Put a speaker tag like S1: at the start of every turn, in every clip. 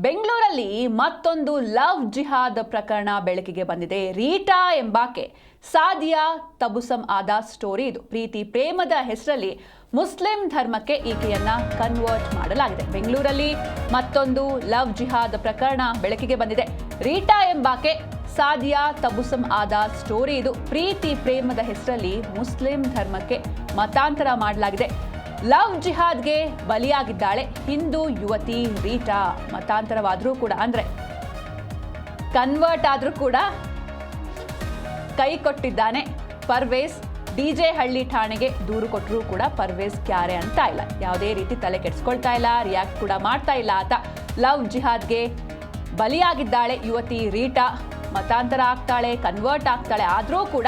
S1: ಬೆಂಗಳೂರಲ್ಲಿ ಮತ್ತೊಂದು ಲವ್ ಜಿಹಾದ್ ಪ್ರಕರಣ ಬೆಳಕಿಗೆ ಬಂದಿದೆ. ರೀಟಾ ಎಂಬಾಕೆ ಸಾದಿಯಾ ತಬುಸಂ ಆದ ಸ್ಟೋರಿ ಇದು. ಪ್ರೀತಿ ಪ್ರೇಮದ ಹೆಸರಲ್ಲಿ ಮುಸ್ಲಿಂ ಧರ್ಮಕ್ಕೆ ಈಕೆಯನ್ನ ಕನ್ವರ್ಟ್ ಮಾಡಲಾಗಿದೆ. ಬೆಂಗಳೂರಲ್ಲಿ ಮತ್ತೊಂದು ಲವ್ ಜಿಹಾದ್ ಪ್ರಕರಣ ಬೆಳಕಿಗೆ ಬಂದಿದೆ. ರೀಟಾ ಎಂಬಾಕೆ ಸಾದಿಯಾ ತಬುಸಂ ಆದ ಸ್ಟೋರಿ ಇದು. ಪ್ರೀತಿ ಪ್ರೇಮದ ಹೆಸರಲ್ಲಿ ಮುಸ್ಲಿಂ ಧರ್ಮಕ್ಕೆ ಮತಾಂತರ ಮಾಡಲಾಗಿದೆ. ಲವ್ ಜಿಹಾದ್ಗೆ ಬಲಿಯಾಗಿದ್ದಾಳೆ ಹಿಂದೂ ಯುವತಿ ರೀಟಾ. ಮತಾಂತರವಾದರೂ ಕೂಡ ಅಂದ್ರೆ ಕನ್ವರ್ಟ್ ಆದರೂ ಕೂಡ ಕೈ ಕೊಟ್ಟಿದ್ದಾನೆ ಪರ್ವೇಸ್. ಡಿಜೆ ಹಳ್ಳಿ ಠಾಣೆಗೆ ದೂರು ಕೊಟ್ಟರೂ ಕೂಡ ಪರ್ವೇಸ್ ಕ್ಯಾರೆ ಅಂತ ಇಲ್ಲ, ಯಾವುದೇ ರೀತಿ ತಲೆ ಕೆಡಿಸ್ಕೊಳ್ತಾ ಇಲ್ಲ, ರಿಯಾಕ್ಟ್ ಕೂಡ ಮಾಡ್ತಾ ಇಲ್ಲ. ಆತ ಲವ್ ಜಿಹಾದ್ಗೆ ಬಲಿಯಾಗಿದ್ದಾಳೆ ಯುವತಿ ರೀಟಾ. ಮತಾಂತರ ಆಗ್ತಾಳೆ, ಕನ್ವರ್ಟ್ ಆಗ್ತಾಳೆ, ಆದರೂ ಕೂಡ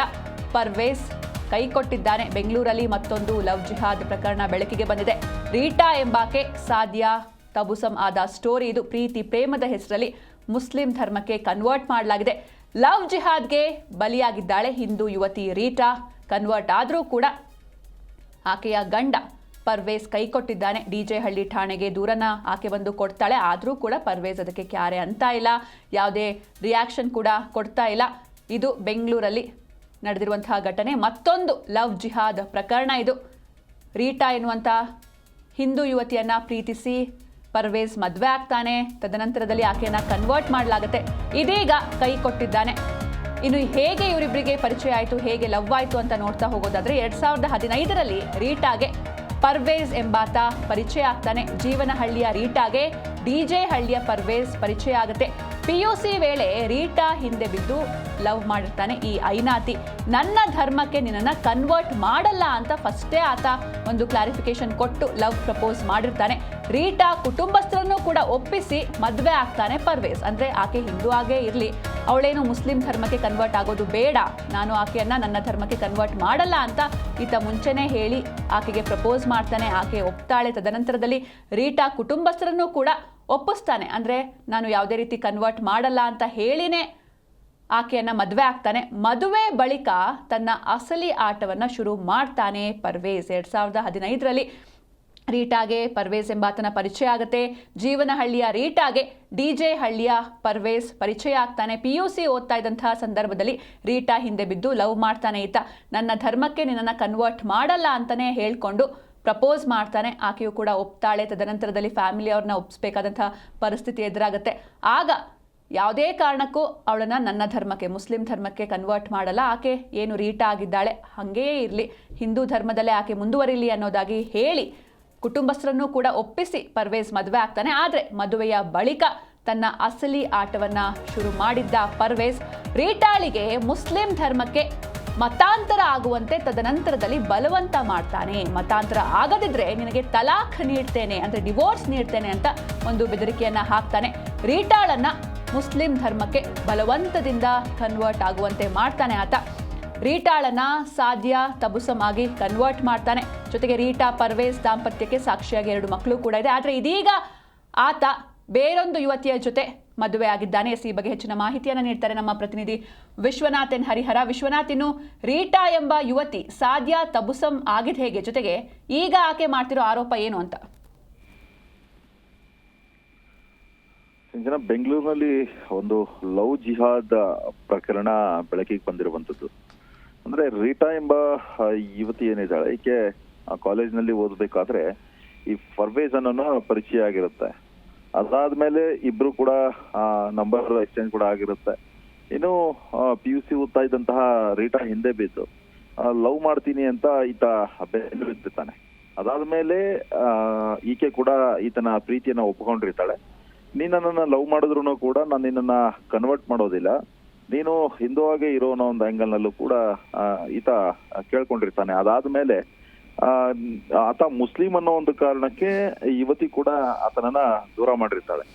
S1: ಪರ್ವೇಸ್ ಕೈ ಕೊಟ್ಟಿದ್ದಾನೆ. ಬೆಂಗಳೂರಲ್ಲಿ ಮತ್ತೊಂದು ಲವ್ ಜಿಹಾದ್ ಪ್ರಕರಣ ಬೆಳಕಿಗೆ ಬಂದಿದೆ. ರೀಟಾ ಎಂಬಾಕೆ ಸಾದಿಯಾ ತಬುಸಂ ಆದ ಸ್ಟೋರಿ ಇದು. ಪ್ರೀತಿ ಪ್ರೇಮದ ಹೆಸರಲ್ಲಿ ಮುಸ್ಲಿಂ ಧರ್ಮಕ್ಕೆ ಕನ್ವರ್ಟ್ ಮಾಡಲಾಗಿದೆ. ಲವ್ ಜಿಹಾದ್ಗೆ ಬಲಿಯಾಗಿದ್ದಾಳೆ ಹಿಂದೂ ಯುವತಿ ರೀಟಾ. ಕನ್ವರ್ಟ್ ಆದರೂ ಕೂಡ ಆಕೆಯ ಗಂಡ ಪರ್ವೇಸ್ ಕೈ ಕೊಟ್ಟಿದ್ದಾನೆ. ಡಿಜೆ ಹಳ್ಳಿ ಠಾಣೆಗೆ ದೂರನ್ನ ಆಕೆ ಬಂದು ಕೊಡ್ತಾಳೆ, ಆದರೂ ಕೂಡ ಪರ್ವೇಸ್ ಅದಕ್ಕೆ ಕ್ಯಾರೆ ಅಂತ ಇಲ್ಲ, ಯಾವುದೇ ರಿಯಾಕ್ಷನ್ ಕೂಡ ಕೊಡ್ತಾ ಇಲ್ಲ. ಇದು ಬೆಂಗಳೂರಲ್ಲಿ ನಡೆದಿರುವಂತಹ ಘಟನೆ. ಮತ್ತೊಂದು ಲವ್ ಜಿಹಾದ್ ಪ್ರಕರಣ ಇದು. ರೀಟಾ ಎನ್ನುವಂಥ ಹಿಂದೂ ಯುವತಿಯನ್ನ ಪ್ರೀತಿಸಿ ಪರ್ವೇಸ್ ಮದುವೆ ಆಗ್ತಾನೆ. ತದನಂತರದಲ್ಲಿ ಆಕೆಯನ್ನ ಕನ್ವರ್ಟ್ ಮಾಡಲಾಗುತ್ತೆ. ಇದೀಗ ಕೈ ಕೊಟ್ಟಿದ್ದಾನೆ. ಇನ್ನು ಹೇಗೆ ಇವರಿಬ್ಬರಿಗೆ ಪರಿಚಯ ಆಯಿತು, ಹೇಗೆ ಲವ್ ಆಯಿತು ಅಂತ ನೋಡ್ತಾ ಹೋಗೋದಾದ್ರೆ 2015ರಲ್ಲಿ ರೀಟಾಗೆ ಪರ್ವೇಸ್ ಎಂಬಾತ ಪರಿಚಯ ಆಗ್ತಾನೆ. ಜೀವನಹಳ್ಳಿಯ ರೀಟಾಗೆ ಡಿಜೆ ಹಳ್ಳಿಯ ಪರ್ವೇಸ್ ಪರಿಚಯ ಆಗುತ್ತೆ. PUC ವೇಳೆ ರೀಟಾ ಹಿಂದೆ ಬಿದ್ದು ಲವ್ ಮಾಡಿರ್ತಾನೆ ಈ ಐನಾತಿ. ನನ್ನ ಧರ್ಮಕ್ಕೆ ನಿನ್ನನ್ನು ಕನ್ವರ್ಟ್ ಮಾಡಲ್ಲ ಅಂತ ಫಸ್ಟೇ ಆತ ಒಂದು ಕ್ಲಾರಿಫಿಕೇಶನ್ ಕೊಟ್ಟು ಲವ್ ಪ್ರಪೋಸ್ ಮಾಡಿರ್ತಾನೆ. ರೀಟಾ ಕುಟುಂಬಸ್ಥರನ್ನು ಕೂಡ ಒಪ್ಪಿಸಿ ಮದುವೆ ಆಗ್ತಾನೆ ಪರ್ವೇಸ್. ಅಂದರೆ ಆಕೆ ಹಿಂದೂ ಆಗೇ ಇರಲಿ, ಅವಳೇನು ಮುಸ್ಲಿಂ ಧರ್ಮಕ್ಕೆ ಕನ್ವರ್ಟ್ ಆಗೋದು ಬೇಡ, ನಾನು ಆಕೆಯನ್ನ ನನ್ನ ಧರ್ಮಕ್ಕೆ ಕನ್ವರ್ಟ್ ಮಾಡಲ್ಲ ಅಂತ ಈತ ಮುಂಚೆನೇ ಹೇಳಿ ಆಕೆಗೆ ಪ್ರಪೋಸ್ ಮಾಡ್ತಾನೆ. ಆಕೆ ಒಪ್ತಾಳೆ. ತದನಂತರದಲ್ಲಿ ರೀಟಾ ಕುಟುಂಬಸ್ಥರನ್ನು ಕೂಡ ಒಪ್ಪಿಸ್ತಾನೆ. ಅಂದರೆ ನಾನು ಯಾವುದೇ ರೀತಿ ಕನ್ವರ್ಟ್ ಮಾಡಲ್ಲ ಅಂತ ಹೇಳಿನೇ ಆಕೆಯನ್ನ ಮದುವೆ ಆಗ್ತಾನೆ. ಮದುವೆ ಬಳಿಕ ತನ್ನ ಅಸಲಿ ಆಟವನ್ನು ಶುರು ಮಾಡ್ತಾನೆ ಪರ್ವೇಸ್. 2015ರಲ್ಲಿ ರೀಟಾಗೆ ಪರ್ವೇಸ್ ಎಂಬಾತನ ಪರಿಚಯ ಆಗುತ್ತೆ. ಜೀವನಹಳ್ಳಿಯ ರೀಟಾಗೆ ಡಿಜೆ ಹಳ್ಳಿಯ ಪರ್ವೇಸ್ ಪರಿಚಯ ಆಗ್ತಾನೆ. PUC ಓದ್ತಾ ಇದ್ದಂತಹ ಸಂದರ್ಭದಲ್ಲಿ ರೀಟಾ ಹಿಂದೆ ಬಿದ್ದು ಲವ್ ಮಾಡ್ತಾನೆ ಈತ. ನನ್ನ ಧರ್ಮಕ್ಕೆ ನಿನ್ನನ್ನು ಕನ್ವರ್ಟ್ ಮಾಡಲ್ಲ ಅಂತಲೇ ಹೇಳ್ಕೊಂಡು ಪ್ರಪೋಸ್ ಮಾಡ್ತಾನೆ. ಆಕೆಯು ಕೂಡ ಒಪ್ತಾಳೆ. ತದನಂತರದಲ್ಲಿ ಫ್ಯಾಮಿಲಿ ಅವ್ರನ್ನ ಒಪ್ಪಿಸ್ಬೇಕಾದಂತಹ ಪರಿಸ್ಥಿತಿ ಎದುರಾಗುತ್ತೆ. ಆಗ ಯಾವುದೇ ಕಾರಣಕ್ಕೂ ಅವಳನ್ನು ನನ್ನ ಧರ್ಮಕ್ಕೆ, ಮುಸ್ಲಿಂ ಧರ್ಮಕ್ಕೆ ಕನ್ವರ್ಟ್ ಮಾಡಲ್ಲ, ಆಕೆ ಏನು ರೀಟಾ ಆಗಿದ್ದಾಳೆ ಹಾಗೆಯೇ ಇರಲಿ, ಹಿಂದೂ ಧರ್ಮದಲ್ಲೇ ಆಕೆ ಮುಂದುವರಿಲಿ ಅನ್ನೋದಾಗಿ ಹೇಳಿ ಕುಟುಂಬಸ್ಥರನ್ನು ಕೂಡ ಒಪ್ಪಿಸಿ ಪರ್ವೇಸ್ ಮದುವೆ ಆಗ್ತಾನೆ. ಆದರೆ ಮದುವೆಯ ಬಳಿಕ ತನ್ನ ಅಸಲಿ ಆಟವನ್ನು ಶುರು ಮಾಡಿದ್ದ ಪರ್ವೇಸ್ ರೀಟಾಳಿಗೆ ಮುಸ್ಲಿಂ ಧರ್ಮಕ್ಕೆ ಮತಾಂತರ ಆಗುವಂತೆ ತದನಂತರದಲ್ಲಿ ಬಲವಂತ ಮಾಡ್ತಾನೆ. ಮತಾಂತರ ಆಗದಿದ್ರೆ ನಿನಗೆ ತಲಾಖ್ ನೀಡ್ತೇನೆ, ಅಂದರೆ ಡಿವೋರ್ಸ್ ನೀಡ್ತೇನೆ ಅಂತ ಒಂದು ಬೆದರಿಕೆಯನ್ನು ಹಾಕ್ತಾನೆ. ರೀಟಾಳನ್ನ ಮುಸ್ಲಿಂ ಧರ್ಮಕ್ಕೆ ಬಲವಂತದಿಂದ ಕನ್ವರ್ಟ್ ಆಗುವಂತೆ ಮಾಡ್ತಾನೆ ಆತ. ರೀಟಾಳನ್ನ ಸಾದಿಯಾ ತಬುಸಂ ಆಗಿ ಕನ್ವರ್ಟ್ ಮಾಡ್ತಾನೆ. ಜೊತೆಗೆ ರೀಟಾ ಪರ್ವೇಸ್ ದಾಂಪತ್ಯಕ್ಕೆ ಸಾಕ್ಷಿಯಾಗಿ 2 ಮಕ್ಕಳು ಕೂಡ ಇದೆ. ಆದರೆ ಇದೀಗ ಆತ ಬೇರೊಂದು ಯುವತಿಯ ಜೊತೆ ಮದುವೆ ಆಗಿದ್ದಾನೆ. ಈ ಬಗ್ಗೆ ಹೆಚ್ಚಿನ ಮಾಹಿತಿಯನ್ನು ನೀಡ್ತಾರೆ ನಮ್ಮ ಪ್ರತಿನಿಧಿ ವಿಶ್ವನಾಥ್ ಎನ್ ಹರಿಹರ. ವಿಶ್ವನಾಥ್, ಇನ್ನು ರೀಟಾ ಎಂಬ ಯುವತಿ ಸಾದಿಯಾ ತಬುಸಂ ಆಗಿದ್ ಹೇಗೆ, ಜೊತೆಗೆ ಈಗ ಆಕೆ ಮಾಡ್ತಿರೋ ಆರೋಪ ಏನು ಅಂತ?
S2: ಬೆಂಗಳೂರಿನಲ್ಲಿ ಒಂದು ಲವ್ ಜಿಹಾದ್ ಪ್ರಕರಣ ಬೆಳಕಿಗೆ ಬಂದಿರುವಂತದ್ದು. ಅಂದ್ರೆ ರೀಟಾ ಎಂಬ ಯುವತಿ ಏನಿದ್ದಾಳೆ, ಈಕೆ ಕಾಲೇಜ್ನಲ್ಲಿ ಓದಬೇಕಾದ್ರೆ ಈ ಪರ್ವೇಸ್ ಅನ್ನೋ ಪರಿಚಯ ಆಗಿರುತ್ತೆ. ಅದಾದ್ಮೇಲೆ ಇಬ್ರು ಕೂಡ ನಂಬರ್ ಎಕ್ಸ್ಚೇಂಜ್ ಕೂಡ ಆಗಿರುತ್ತೆ. ಇನ್ನು PUC ಓದ್ತಾ ಇದ್ದಂತಹ ರೀಟಾ ಹಿಂದೆ ಬಿದ್ದು ಲವ್ ಮಾಡ್ತೀನಿ ಅಂತ ಈತ ಬೆಂದಿರ್ತಾನೆ. ಅದಾದ್ಮೇಲೆ ಈಕೆ ಕೂಡ ಈತನ ಪ್ರೀತಿಯನ್ನ ಒಪ್ಕೊಂಡಿರ್ತಾಳೆ. ನೀನ್ ನನ್ನನ್ನ ಲವ್ ಮಾಡಿದ್ರು ಕೂಡ ನಾನು ನಿನ್ನನ್ನ ಕನ್ವರ್ಟ್ ಮಾಡೋದಿಲ್ಲ, ನೀನು ಹಿಂದೂ ಆಗೇ ಇರೋ ಅನ್ನೋ ಒಂದು ಆಂಗಲ್ ನಲ್ಲೂ ಕೂಡ ಈತ ಕೇಳ್ಕೊಂಡಿರ್ತಾನೆ. ಅದಾದ್ಮೇಲೆ ಆತ ಮುಸ್ಲಿಂ ಅನ್ನೋ ಒಂದು ಕಾರಣಕ್ಕೆ ಯುವತಿ ಕೂಡ ಆತನನ್ನ ದೂರ ಮಾಡಿರ್ತಾಳೆ.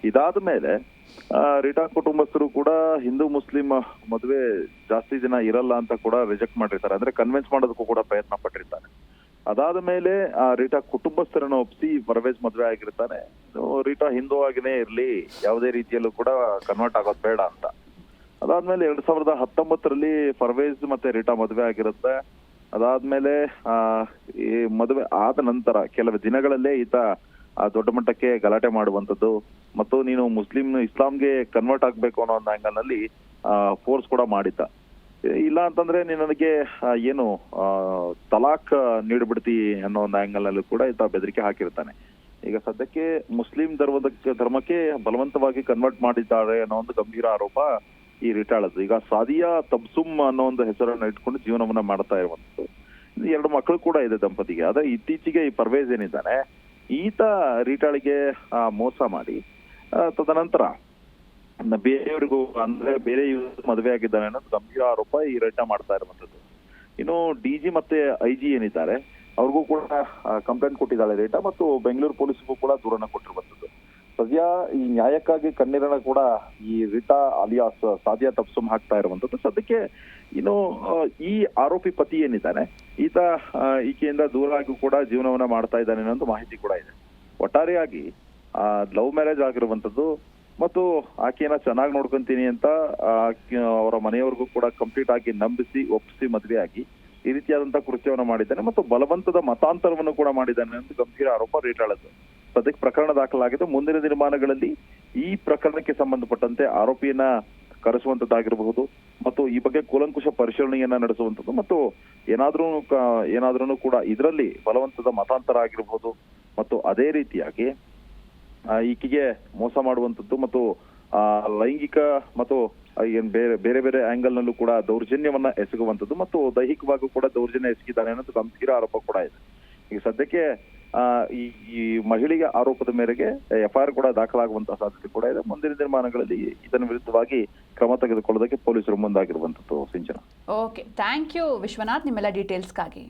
S2: ಇದಾದ್ಮೇಲೆ ರೀಟಾ ಕುಟುಂಬಸ್ಥರು ಕೂಡ ಹಿಂದೂ ಮುಸ್ಲಿಂ ಮದುವೆ ಜಾಸ್ತಿ ದಿನ ಇರಲ್ಲ ಅಂತ ಕೂಡ ರಿಜೆಕ್ಟ್ ಮಾಡಿರ್ತಾರೆ, ಅಂದ್ರೆ ಕನ್ವಿನ್ಸ್ ಮಾಡೋದಕ್ಕೂ ಕೂಡ ಪ್ರಯತ್ನ ಪಟ್ಟಿರ್ತಾನೆ. ಅದಾದ ಮೇಲೆ ರೀಟಾ ಕುಟುಂಬಸ್ಥರನ್ನ ಒಪ್ಪಿಸಿ ಪರ್ವೇಸ್ ಮದುವೆ ಆಗಿರ್ತಾನೆ. ರೀಟಾ ಹಿಂದೂ ಆಗಿನೇ ಇರ್ಲಿ, ಯಾವುದೇ ರೀತಿಯಲ್ಲೂ ಕೂಡ ಕನ್ವರ್ಟ್ ಆಗೋದು ಬೇಡ ಅಂತ. ಅದಾದ್ಮೇಲೆ 2019ರಲ್ಲಿ ಪರ್ವೇಸ್ ಮತ್ತೆ ರೀಟಾ ಮದುವೆ ಆಗಿರುತ್ತೆ. ಅದಾದ್ಮೇಲೆ ಈ ಮದುವೆ ಆದ ನಂತರ ಕೆಲವು ದಿನಗಳಲ್ಲೇ ಈತ ದೊಡ್ಡ ಮಟ್ಟಕ್ಕೆ ಗಲಾಟೆ ಮಾಡುವಂಥದ್ದು ಮತ್ತು ನೀನು ಇಸ್ಲಾಂಗೆ ಕನ್ವರ್ಟ್ ಆಗ್ಬೇಕು ಅನ್ನೋ ಒಂದು ಆಂಗಲ್ ನಲ್ಲಿ ಫೋರ್ಸ್ ಕೂಡ ಮಾಡಿದ್ದ. ಇಲ್ಲ ಅಂತಂದ್ರೆ ನೀನು ನನಗೆ ಏನು ತಲಾಕ್ ನೀಡ್ಬಿಡ್ತಿ ಅನ್ನೋ ಒಂದು ಆಂಗಲ್ ನಲ್ಲೂ ಕೂಡ ಈತ ಬೆದರಿಕೆ ಹಾಕಿರ್ತಾನೆ. ಈಗ ಸದ್ಯಕ್ಕೆ ಮುಸ್ಲಿಂ ಧರ್ಮಕ್ಕೆ ಬಲವಂತವಾಗಿ ಕನ್ವರ್ಟ್ ಮಾಡಿದ್ದಾರೆ ಅನ್ನೋ ಒಂದು ಗಂಭೀರ ಆರೋಪ ಈ ರಿಟಾಳದ್ದು. ಈಗ ಸಾದಿಯಾ ತಬ್ಸುಮ್ ಅನ್ನೋ ಒಂದು ಹೆಸರನ್ನ ಇಟ್ಕೊಂಡು ಜೀವನವನ್ನ ಮಾಡ್ತಾ ಇರುವಂತದ್ದು. 2 ಮಕ್ಕಳು ಕೂಡ ಇದೆ ದಂಪತಿಗೆ. ಆದ್ರೆ ಇತ್ತೀಚೆಗೆ ಈ ಪರ್ವೇಜ್ ಏನಿದ್ದಾನೆ ಈತ ರಿಟಾಳಿಗೆ ಮೋಸ ಮಾಡಿ ತದನಂತರ ಬೇರೆಯವರಿಗೂ ಅಂದ್ರೆ ಬೇರೆ ಮದುವೆ ಆಗಿದ್ದಾನೆ ಅನ್ನೋದು ಗಂಭೀರ ಆರೋಪ ಈ ರೈತ ಮಾಡ್ತಾ ಇರುವಂತದ್ದು. ಇನ್ನು DG ಮತ್ತೆ IG ಏನಿದ್ದಾರೆ ಅವ್ರಿಗೂ ಕೂಡ ಕಂಪ್ಲೇಂಟ್ ಕೊಟ್ಟಿದ್ದಾಳೆ ರೇಟಾ ಮತ್ತು ಬೆಂಗಳೂರು ಪೊಲೀಸ್ಗೂ ಕೂಡ ದೂರನ್ನ ಕೊಟ್ಟಿರುವಂತದ್ದು. ಸದ್ಯ ಈ ನ್ಯಾಯಕ್ಕಾಗಿ ಕಣ್ಣೀರನ್ನ ಕೂಡ ಈ ರಿಟಾ ಅಲಿಯಾಸ್ ಸಾದಿಯಾ ತಬ್ಸುಮ್ ಹಾಕ್ತಾ ಇರುವಂತದ್ದು. ಸದ್ಯಕ್ಕೆ ಇನ್ನು ಈ ಆರೋಪಿ ಪತಿ ಏನಿದ್ದಾನೆ ಈತ ಈಕೆಯಿಂದ ದೂರ ಆಗಿ ಕೂಡ ಜೀವನವನ್ನ ಮಾಡ್ತಾ ಇದ್ದಾನೆ ಅನ್ನೋ ಮಾಹಿತಿ ಕೂಡ ಇದೆ. ಒಟ್ಟಾರೆಯಾಗಿ ಲವ್ ಮ್ಯಾರೇಜ್ ಆಗಿರುವಂತದ್ದು ಮತ್ತು ಆಕೆಯನ್ನ ಚೆನ್ನಾಗಿ ನೋಡ್ಕೊಂತೀನಿ ಅಂತ ಅವರ ಮನೆಯವರಿಗೂ ಕೂಡ ಕಂಪ್ಲೀಟ್ ಆಗಿ ನಂಬಿಸಿ ಒಪ್ಪಿಸಿ ಮದುವೆ ಆಗಿ ಈ ರೀತಿಯಾದಂತಹ ಕೃತ್ಯವನ್ನು ಮಾಡಿದ್ದಾನೆ ಮತ್ತು ಬಲವಂತದ ಮತಾಂತರವನ್ನು ಕೂಡ ಮಾಡಿದ್ದಾನೆ ಅಂತ ಗಂಭೀರ ಆರೋಪ ರೇಟಾಳದ್ದು. ಸದ್ಯಕ್ಕೆ ಪ್ರಕರಣ ದಾಖಲಾಗಿದ್ದು ಮುಂದಿನ ದಿನಮಾನಗಳಲ್ಲಿ ಈ ಪ್ರಕರಣಕ್ಕೆ ಸಂಬಂಧಪಟ್ಟಂತೆ ಆರೋಪಿಯನ್ನ ಕರೆಸುವಂತದ್ದಾಗಿರಬಹುದು ಮತ್ತು ಈ ಬಗ್ಗೆ ಕೂಲಂಕುಷ ಪರಿಶೀಲನೆಯನ್ನ ನಡೆಸುವಂಥದ್ದು ಮತ್ತು ಏನಾದ್ರೂ ಕೂಡ ಇದರಲ್ಲಿ ಬಲವಂತದ ಮತಾಂತರ ಆಗಿರಬಹುದು ಮತ್ತು ಅದೇ ರೀತಿಯಾಗಿ ಈಕೆಗೆ ಮೋಸ ಮಾಡುವಂಥದ್ದು ಮತ್ತು ಲೈಂಗಿಕ ಮತ್ತು ಏನ್ ಬೇರೆ ಬೇರೆ ಆಂಗಲ್ ನಲ್ಲೂ ಕೂಡ ದೌರ್ಜನ್ಯವನ್ನ ಎಸಗುವಂಥದ್ದು ಮತ್ತು ದೈಹಿಕವಾಗೂ ಕೂಡ ದೌರ್ಜನ್ಯ ಎಸಗಿದ್ದಾನೆ ಅನ್ನೋದು ಗಂಭೀರ ಆರೋಪ ಕೂಡ ಇದೆ. ಈಗ ಸದ್ಯಕ್ಕೆ ಈ ಮಹಿಳೆಯ ಆರೋಪದ ಮೇರೆಗೆ FIR ಕೂಡ ದಾಖಲಾಗುವಂತಹ ಸಾಧ್ಯತೆ ಕೂಡ ಇದೆ. ಮುಂದಿನ ದಿನಮಾನಗಳಲ್ಲಿ ಇದರ ವಿರುದ್ಧವಾಗಿ ಕ್ರಮ ತೆಗೆದುಕೊಳ್ಳೋದಕ್ಕೆ ಪೊಲೀಸರು ಮುಂದಾಗಿರುವಂತದ್ದು. ಸಿಂಚನ.
S1: ಓಕೆ, ಥ್ಯಾಂಕ್ ಯು ವಿಶ್ವನಾಥ್ ನಿಮ್ಮೆಲ್ಲ ಡೀಟೇಲ್ಸ್ಗಾಗಿ.